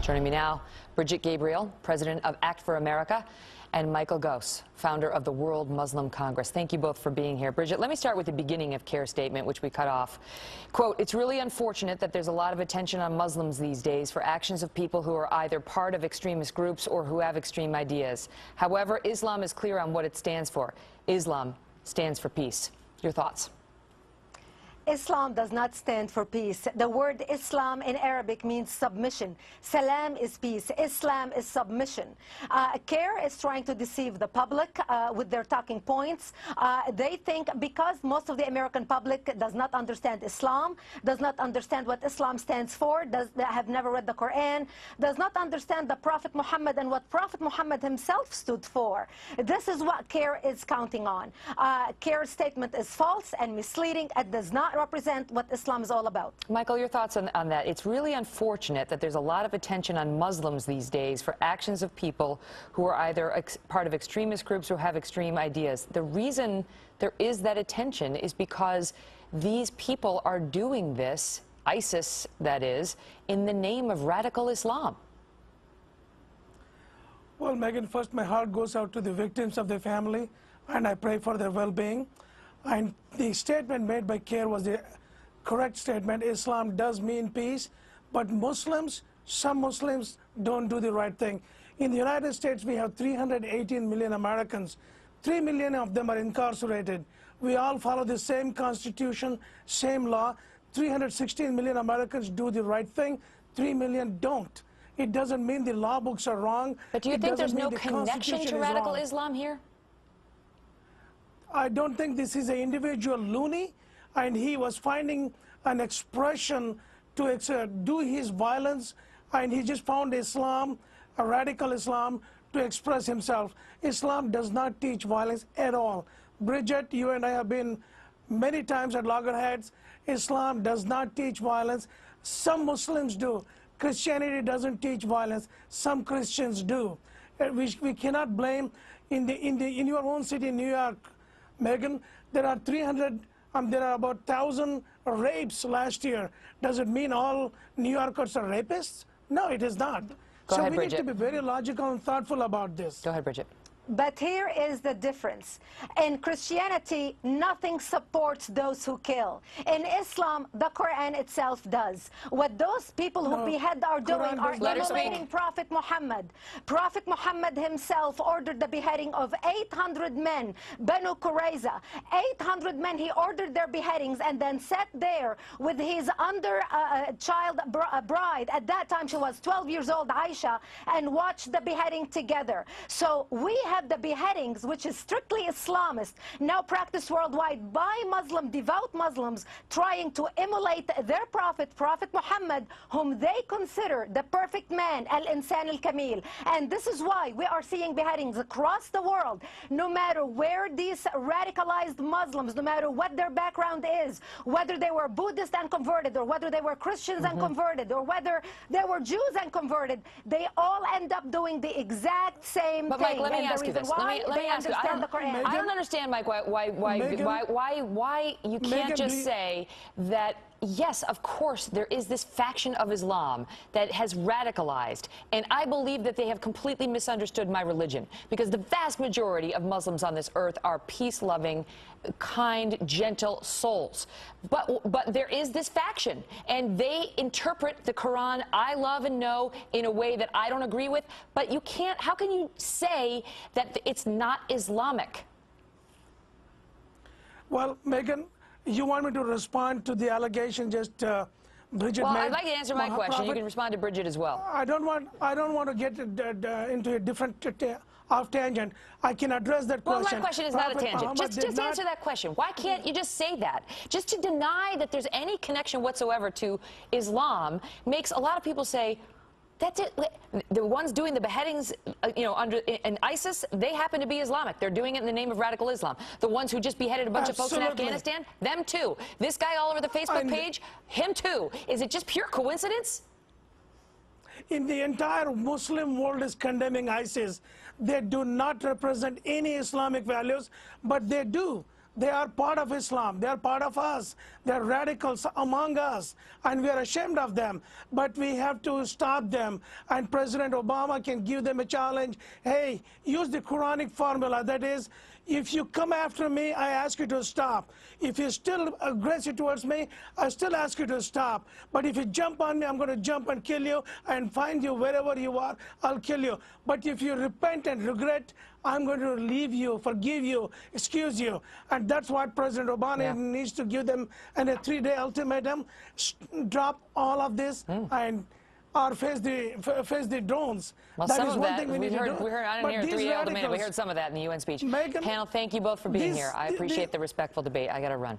Joining me now, Brigitte Gabriel, president of Act for America, and Michael Gauss, founder of the World Muslim Congress. Thank you both for being here. Brigitte, let me start with the beginning of CARE's statement, which we cut off. Quote, "It's really unfortunate that there's a lot of attention on Muslims these days for actions of people who are either part of extremist groups or who have extreme ideas. However, Islam is clear on what it stands for. Islam stands for peace." Your thoughts? Islam does not stand for peace. The word Islam in Arabic means submission. Salam is peace. Islam is submission. CARE is trying to deceive the public with their talking points. They think because most of the American public does not understand Islam, does not understand what Islam stands for, have never read the Quran, does not understand the Prophet Muhammad and what Prophet Muhammad himself stood for. This is what CARE is counting on. CARE's statement is false and misleading and does not represent what Islam is all about. Michael, your thoughts on that? It's really unfortunate that there's a lot of attention on Muslims these days for actions of people who are either part of extremist groups or have extreme ideas. The reason there is that attention is because these people are doing this, ISIS that is, in the name of radical Islam. Well, Megan, first my heart goes out to the victims of their family, and I pray for their well-being. And the statement made by CARE was the correct statement. Islam does mean peace, but Muslims, some Muslims don't do the right thing. In the United States, we have 318 million Americans. 3 million of them are incarcerated. We all follow the same constitution, same law. 316 million Americans do the right thing. 3 million don't. It doesn't mean the law books are wrong. But do you think there's no connection to radical Islam here? I don't think this is an individual loony, and he was finding an expression to do his violence, and he just found Islam, a radical Islam, to express himself. Islam does not teach violence at all. Brigitte, you and I have been many times at loggerheads. Islam does not teach violence. Some Muslims do. Christianity doesn't teach violence. Some Christians do. We cannot blame in your own city, New York, Megan, there are about 1,000 rapes last year. Does it mean all New Yorkers are rapists? No, it is not. Go ahead, we Brigitte. need to be very logical and thoughtful about this. Go ahead, Brigitte. But here is the difference. In Christianity, nothing supports those who kill. In Islam, the Quran itself does. What those people who behead are doing are emulating Prophet Muhammad. Prophet Muhammad himself ordered the beheading of 800 men, Banu Qurayza. 800 men, he ordered their beheadings and then sat there with his child bride. At that time, she was 12 years old, Aisha, and watched the beheading together. So we have the beheadings, which is strictly Islamist, now practiced worldwide by devout Muslims, trying to emulate their prophet, Prophet Muhammad, whom they consider the perfect man, al-insan al-kamil. And this is why we are seeing beheadings across the world, no matter where these radicalized Muslims, no matter what their background is, whether they were Buddhist and converted, or whether they were Christians and converted, or whether they were Jews and converted, they all end up doing the exact same but thing. Mike, let me ask you this. Let me ask you. I don't understand, Mike, why you can't just say that, yes, of course, there is this faction of Islam that has radicalized, and I believe that they have completely misunderstood my religion, because the vast majority of Muslims on this earth are peace-loving, kind, gentle souls. But there is this faction, and they interpret the Quran, I love and know, in a way that I don't agree with, but you can't, how can you say that it's not Islamic? Well, Megan, you want me to respond to the allegation just Brigitte made? Well, I'd like you to answer my question. You can respond to Brigitte as well. I don't want to get into a different off tangent. I can address that question. Well, my question is not a tangent. Just answer that question. Why can't you just say that? Just to deny that there's any connection whatsoever to Islam makes a lot of people say, that's it. The ones doing the beheadings, in ISIS, they happen to be Islamic. They're doing it in the name of radical Islam. The ones who just beheaded a bunch of folks in Afghanistan, them too. This guy all over the Facebook page, him too. Is it just pure coincidence? In the entire Muslim world is condemning ISIS. They do not represent any Islamic values, but they do. They are part of Islam. They are part of us. They are radicals among us, and we are ashamed of them. But we have to stop them. And President Obama can give them a challenge. Hey, use the Quranic formula. That is, if you come after me, I ask you to stop. If you're still aggressive towards me, I still ask you to stop. But if you jump on me, I'm going to jump and kill you and find you wherever you are. I'll kill you. But if you repent and regret, I'm going to leave you, forgive you, excuse you. And that's what President Obama needs to give them, and a 3-day ultimatum. Drop all of this and or face the drones. Well, that some is of one that, thing we need to do. we heard, I didn't hear a 3-day ultimatum. We heard some of that in the UN speech. Panel, thank you both for being here. I appreciate the respectful debate. I got to run.